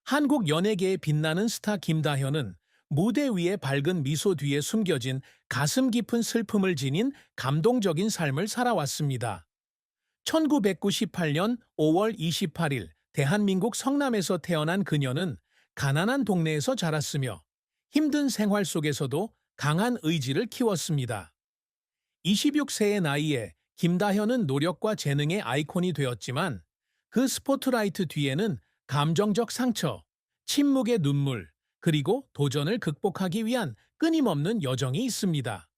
한국 연예계에 빛나는 스타 김다현은 무대 위의 밝은 미소 뒤에 숨겨진 가슴 깊은 슬픔을 지닌 감동적인 삶을 살아왔습니다. 1998년 5월 28일 대한민국 성남에서 태어난 그녀는 가난한 동네에서 자랐으며 힘든 생활 속에서도 강한 의지를 키웠습니다. 26세의 나이에 김다현은 노력과 재능의 아이콘이 되었지만 그 스포트라이트 뒤에는 감정적 상처, 침묵의 눈물, 그리고 도전을 극복하기 위한 끊임없는 여정이 있습니다.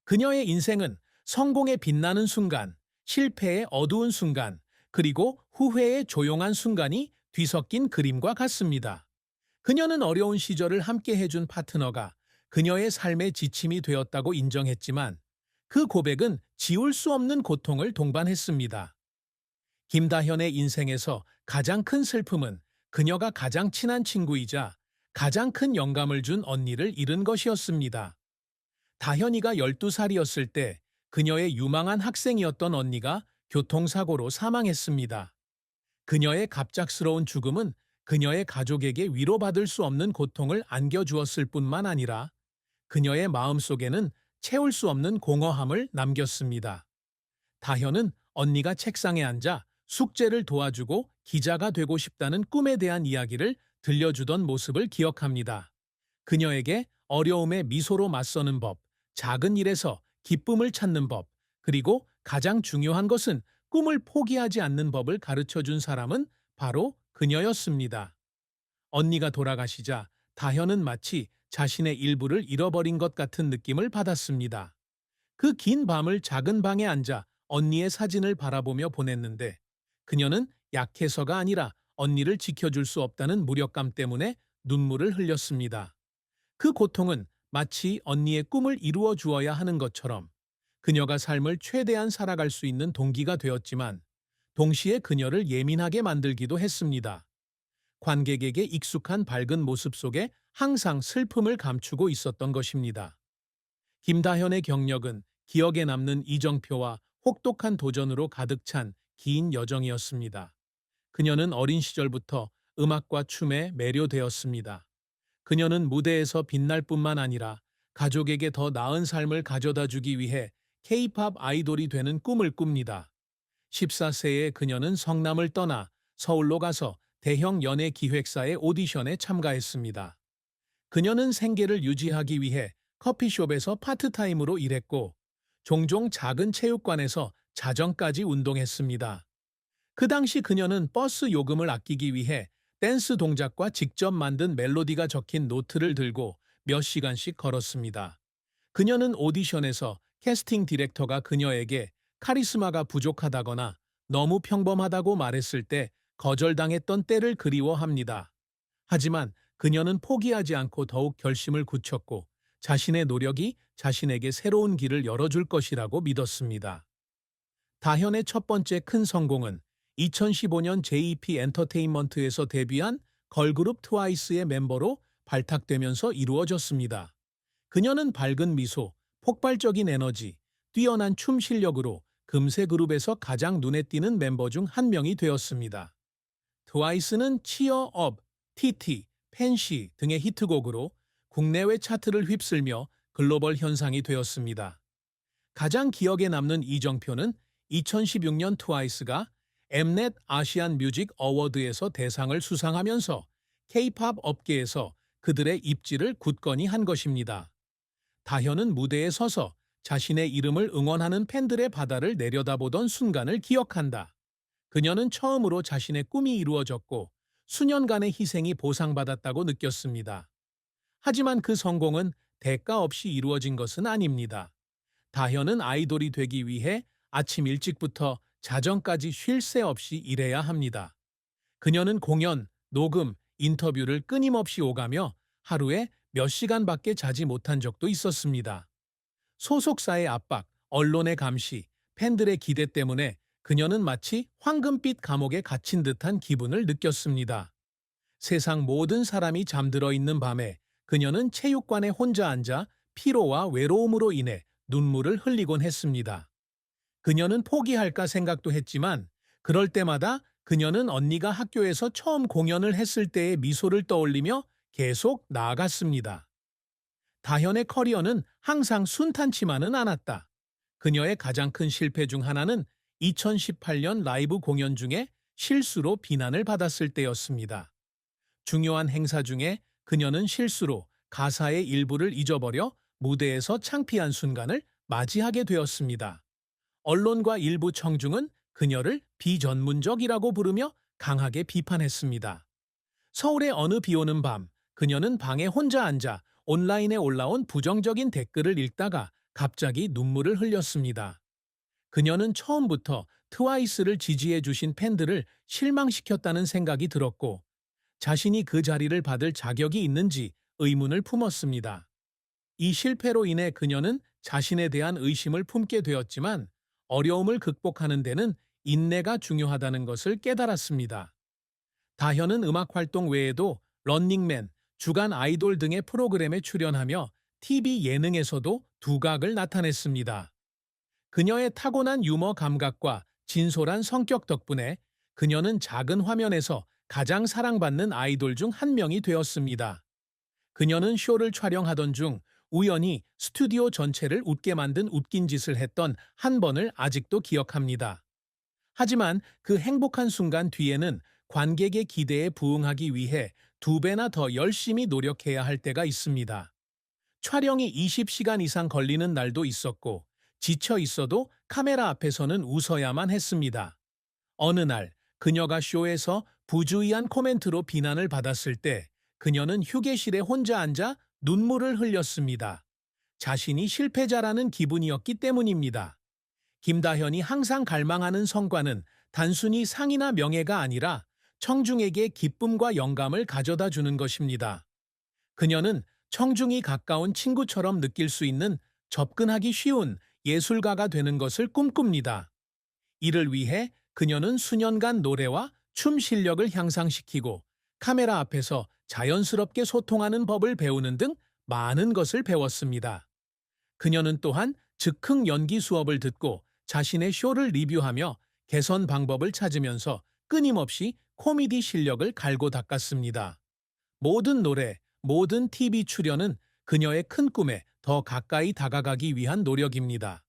그녀의 인생은 성공의 빛나는 순간, 실패의 어두운 순간, 그리고 후회의 조용한 순간이 뒤섞인 그림과 같습니다. 그녀는 어려운 시절을 함께 해준 파트너가 그녀의 삶의 지침이 되었다고 인정했지만 그 고백은 지울 수 없는 고통을 동반했습니다. 김다현의 인생에서 가장 큰 슬픔은 그녀가 가장 친한 친구이자 가장 큰 영감을 준 언니를 잃은 것이었습니다. 다현이가 12살이었을 때 그녀의 유망한 학생이었던 언니가 교통사고로 사망했습니다. 그녀의 갑작스러운 죽음은 그녀의 가족에게 위로받을 수 없는 고통을 안겨주었을 뿐만 아니라 그녀의 마음속에는 채울 수 없는 공허함을 남겼습니다. 다현은 언니가 책상에 앉아 숙제를 도와주고 기자가 되고 싶다는 꿈에 대한 이야기를 들려주던 모습을 기억합니다. 그녀에게 어려움에 미소로 맞서는 법, 작은 일에서 기쁨을 찾는 법, 그리고 가장 중요한 것은 꿈을 포기하지 않는 법을 가르쳐준 사람은 바로 그녀였습니다. 언니가 돌아가시자 다현은 마치 자신의 일부를 잃어버린 것 같은 느낌을 받았습니다. 그 긴 밤을 작은 방에 앉아 언니의 사진을 바라보며 보냈는데 그녀는 약해서가 아니라 언니를 지켜줄 수 없다는 무력감 때문에 눈물을 흘렸습니다. 그 고통은 마치 언니의 꿈을 이루어 주어야 하는 것처럼 그녀가 삶을 최대한 살아갈 수 있는 동기가 되었지만 동시에 그녀를 예민하게 만들기도 했습니다. 관객에게 익숙한 밝은 모습 속에 항상 슬픔을 감추고 있었던 것입니다. 김다현의 경력은 기억에 남는 이정표와 혹독한 도전으로 가득 찬 긴 여정이었습니다. 그녀는 어린 시절부터 음악과 춤에 매료되었습니다. 그녀는 무대에서 빛날 뿐만 아니라 가족에게 더 나은 삶을 가져다 주기 위해 K-팝 아이돌이 되는 꿈을 꿉니다. 14세에 그녀는 성남을 떠나 서울로 가서 대형 연예 기획사의 오디션에 참가했습니다. 그녀는 생계를 유지하기 위해 커피숍에서 파트타임으로 일했고 종종 작은 체육관에서 자정까지 운동했습니다. 그 당시 그녀는 버스 요금을 아끼기 위해 댄스 동작과 직접 만든 멜로디가 적힌 노트를 들고 몇 시간씩 걸었습니다. 그녀는 오디션에서 캐스팅 디렉터가 그녀에게 카리스마가 부족하다거나 너무 평범하다고 말했을 때 거절당했던 때를 그리워합니다. 하지만 그녀는 포기하지 않고 더욱 결심을 굳혔고 자신의 노력이 자신에게 새로운 길을 열어줄 것이라고 믿었습니다. 다현의 첫 번째 큰 성공은 2015년 JYP 엔터테인먼트에서 데뷔한 걸그룹 트와이스의 멤버로 발탁되면서 이루어졌습니다. 그녀는 밝은 미소, 폭발적인 에너지, 뛰어난 춤 실력으로 금세 그룹에서 가장 눈에 띄는 멤버 중 한 명이 되었습니다. 트와이스는 치어 업, TT, 팬시 등의 히트곡으로 국내외 차트를 휩쓸며 글로벌 현상이 되었습니다. 가장 기억에 남는 이정표는 2016년 트와이스가 엠넷 아시안 뮤직 어워드에서 대상을 수상하면서 K-팝 업계에서 그들의 입지를 굳건히 한 것입니다. 다현은 무대에 서서 자신의 이름을 응원하는 팬들의 바다를 내려다보던 순간을 기억한다. 그녀는 처음으로 자신의 꿈이 이루어졌고 수년간의 희생이 보상받았다고 느꼈습니다. 하지만 그 성공은 대가 없이 이루어진 것은 아닙니다. 다현은 아이돌이 되기 위해 아침 일찍부터 자정까지 쉴 새 없이 일해야 합니다. 그녀는 공연, 녹음, 인터뷰를 끊임없이 오가며 하루에 몇 시간밖에 자지 못한 적도 있었습니다. 소속사의 압박, 언론의 감시, 팬들의 기대 때문에 그녀는 마치 황금빛 감옥에 갇힌 듯한 기분을 느꼈습니다. 세상 모든 사람이 잠들어 있는 밤에 그녀는 체육관에 혼자 앉아 피로와 외로움으로 인해 눈물을 흘리곤 했습니다. 그녀는 포기할까 생각도 했지만 그럴 때마다 그녀는 언니가 학교에서 처음 공연을 했을 때의 미소를 떠올리며 계속 나아갔습니다. 다현의 커리어는 항상 순탄치만은 않았다. 그녀의 가장 큰 실패 중 하나는 2018년 라이브 공연 중에 실수로 비난을 받았을 때였습니다. 중요한 행사 중에 그녀는 실수로 가사의 일부를 잊어버려 무대에서 창피한 순간을 맞이하게 되었습니다. 언론과 일부 청중은 그녀를 비전문적이라고 부르며 강하게 비판했습니다. 서울의 어느 비오는 밤, 그녀는 방에 혼자 앉아 온라인에 올라온 부정적인 댓글을 읽다가 갑자기 눈물을 흘렸습니다. 그녀는 처음부터 트와이스를 지지해 주신 팬들을 실망시켰다는 생각이 들었고, 자신이 그 자리를 받을 자격이 있는지 의문을 품었습니다. 이 실패로 인해 그녀는 자신에 대한 의심을 품게 되었지만, 어려움을 극복하는 데는 인내가 중요하다는 것을 깨달았습니다. 다현은 음악 활동 외에도 런닝맨, 주간 아이돌 등의 프로그램에 출연하며 TV 예능에서도 두각을 나타냈습니다. 그녀의 타고난 유머 감각과 진솔한 성격 덕분에 그녀는 작은 화면에서 가장 사랑받는 아이돌 중 한 명이 되었습니다. 그녀는 쇼를 촬영하던 중 우연히 스튜디오 전체를 웃게 만든 웃긴 짓을 했던 한 번을 아직도 기억합니다. 하지만 그 행복한 순간 뒤에는 관객의 기대에 부응하기 위해 2배나 더 열심히 노력해야 할 때가 있습니다. 촬영이 20시간 이상 걸리는 날도 있었고, 지쳐 있어도 카메라 앞에서는 웃어야만 했습니다. 어느 날 그녀가 쇼에서 부주의한 코멘트로 비난을 받았을 때 그녀는 휴게실에 혼자 앉아 눈물을 흘렸습니다. 자신이 실패자라는 기분이었기 때문입니다. 김다현이 항상 갈망하는 성과는 단순히 상이나 명예가 아니라 청중에게 기쁨과 영감을 가져다 주는 것입니다. 그녀는 청중이 가까운 친구처럼 느낄 수 있는 접근하기 쉬운 예술가가 되는 것을 꿈꿉니다. 이를 위해 그녀는 수년간 노래와 춤 실력을 향상시키고 카메라 앞에서 자연스럽게 소통하는 법을 배우는 등 많은 것을 배웠습니다. 그녀는 또한 즉흥 연기 수업을 듣고 자신의 쇼를 리뷰하며 개선 방법을 찾으면서 끊임없이 코미디 실력을 갈고 닦았습니다. 모든 노래, 모든 TV 출연은 그녀의 큰 꿈에 더 가까이 다가가기 위한 노력입니다.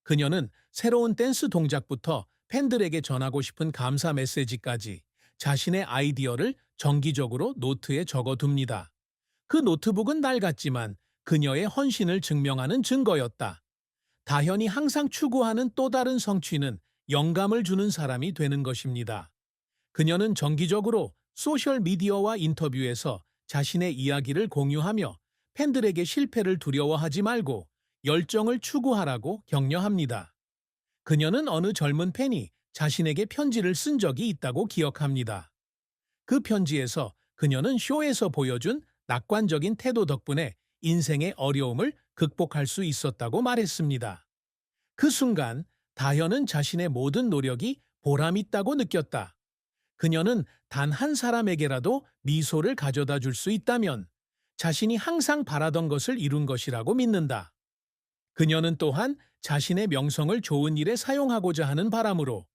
그녀는 새로운 댄스 동작부터 팬들에게 전하고 싶은 감사 메시지까지 자신의 아이디어를 정기적으로 노트에 적어둡니다. 그 노트북은 낡았지만 그녀의 헌신을 증명하는 증거였다. 다현이 항상 추구하는 또 다른 성취는 영감을 주는 사람이 되는 것입니다. 그녀는 정기적으로 소셜미디어와 인터뷰에서 자신의 이야기를 공유하며 팬들에게 실패를 두려워하지 말고 열정을 추구하라고 격려합니다. 그녀는 어느 젊은 팬이 자신에게 편지를 쓴 적이 있다고 기억합니다. 그 편지에서 그녀는 쇼에서 보여준 낙관적인 태도 덕분에 인생의 어려움을 극복할 수 있었다고 말했습니다. 그 순간 다현은 자신의 모든 노력이 보람있다고 느꼈다. 그녀는 단 한 사람에게라도 미소를 가져다 줄 수 있다면 자신이 항상 바라던 것을 이룬 것이라고 믿는다. 그녀는 또한 자신의 명성을 좋은 일에 사용하고자 하는 바람으로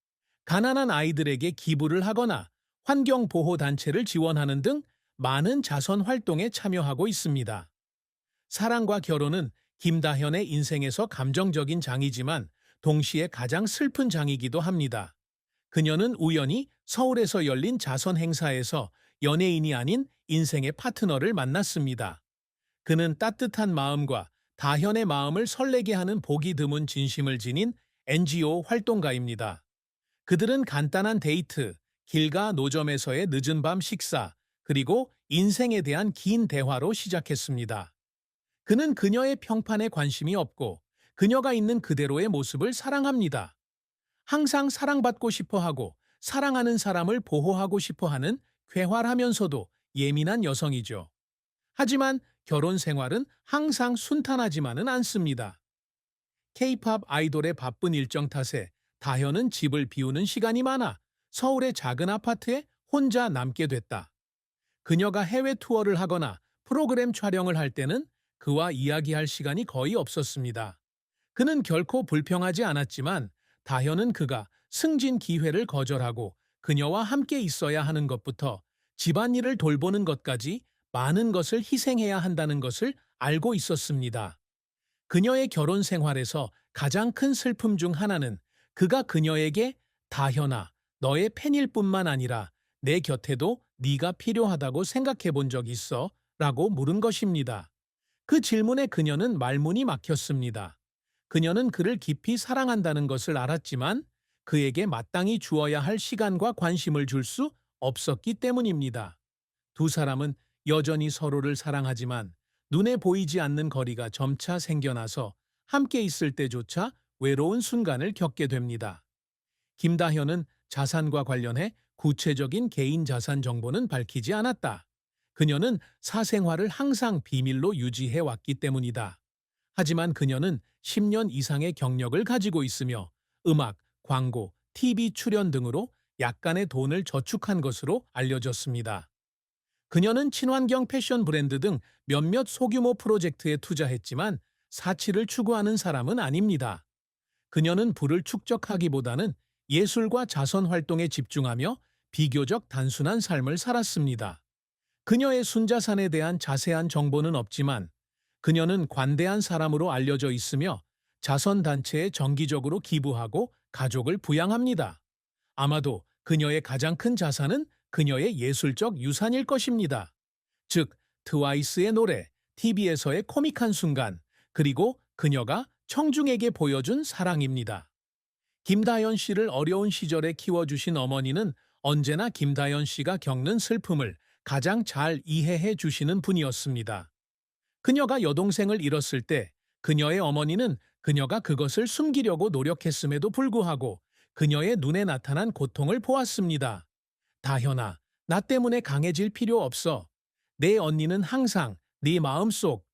가난한 아이들에게 기부를 하거나 환경보호단체를 지원하는 등 많은 자선 활동에 참여하고 있습니다. 사랑과 결혼은 김다현의 인생에서 감정적인 장이지만 동시에 가장 슬픈 장이기도 합니다. 그녀는 우연히 서울에서 열린 자선 행사에서 연예인이 아닌 인생의 파트너를 만났습니다. 그는 따뜻한 마음과 다현의 마음을 설레게 하는 보기 드문 진심을 지닌 NGO 활동가입니다. 그들은 간단한 데이트, 길가 노점에서의 늦은 밤 식사, 그리고 인생에 대한 긴 대화로 시작했습니다. 그는 그녀의 평판에 관심이 없고 그녀가 있는 그대로의 모습을 사랑합니다. 항상 사랑받고 싶어 하고 사랑하는 사람을 보호하고 싶어 하는 쾌활하면서도 예민한 여성이죠. 하지만 결혼 생활은 항상 순탄하지만은 않습니다. K-팝 아이돌의 바쁜 일정 탓에 다현은 집을 비우는 시간이 많아 서울의 작은 아파트에 혼자 남게 됐다. 그녀가 해외 투어를 하거나 프로그램 촬영을 할 때는 그와 이야기할 시간이 거의 없었습니다. 그는 결코 불평하지 않았지만 다현은 그가 승진 기회를 거절하고 그녀와 함께 있어야 하는 것부터 집안일을 돌보는 것까지 많은 것을 희생해야 한다는 것을 알고 있었습니다. 그녀의 결혼 생활에서 가장 큰 슬픔 중 하나는 그가 그녀에게 다현아, 너의 팬일 뿐만 아니라 내 곁에도 네가 필요하다고 생각해 본 적 있어? 라고 물은 것입니다. 그 질문에 그녀는 말문이 막혔습니다. 그녀는 그를 깊이 사랑한다는 것을 알았지만 그에게 마땅히 주어야 할 시간과 관심을 줄 수 없었기 때문입니다. 두 사람은 여전히 서로를 사랑하지만 눈에 보이지 않는 거리가 점차 생겨나서 함께 있을 때조차 외로운 순간을 겪게 됩니다. 김다현은 자산과 관련해 구체적인 개인 자산 정보는 밝히지 않았다. 그녀는 사생활을 항상 비밀로 유지해 왔기 때문이다. 하지만 그녀는 10년 이상의 경력을 가지고 있으며 음악, 광고, TV 출연 등으로 약간의 돈을 저축한 것으로 알려졌습니다. 그녀는 친환경 패션 브랜드 등 몇몇 소규모 프로젝트에 투자했지만 사치를 추구하는 사람은 아닙니다. 그녀는 부를 축적하기보다는 예술과 자선 활동에 집중하며 비교적 단순한 삶을 살았습니다. 그녀의 순자산에 대한 자세한 정보는 없지만 그녀는 관대한 사람으로 알려져 있으며 자선단체에 정기적으로 기부하고 가족을 부양합니다. 아마도 그녀의 가장 큰 자산은 그녀의 예술적 유산일 것입니다. 즉, 트와이스의 노래, TV에서의 코믹한 순간, 그리고 그녀가 청중에게 보여준 사랑입니다. 김다연 씨를 어려운 시절에 키워주신 어머니는 언제나 김다연 씨가 겪는 슬픔을 가장 잘 이해해 주시는 분이었습니다. 그녀가 여동생을 잃었을 때 그녀의 어머니는 그녀가 그것을 숨기려고 노력했음에도 불구하고 그녀의 눈에 나타난 고통을 보았습니다. 다현아, 나 때문에 강해질 필요 없어. 내 언니는 항상 네 마음속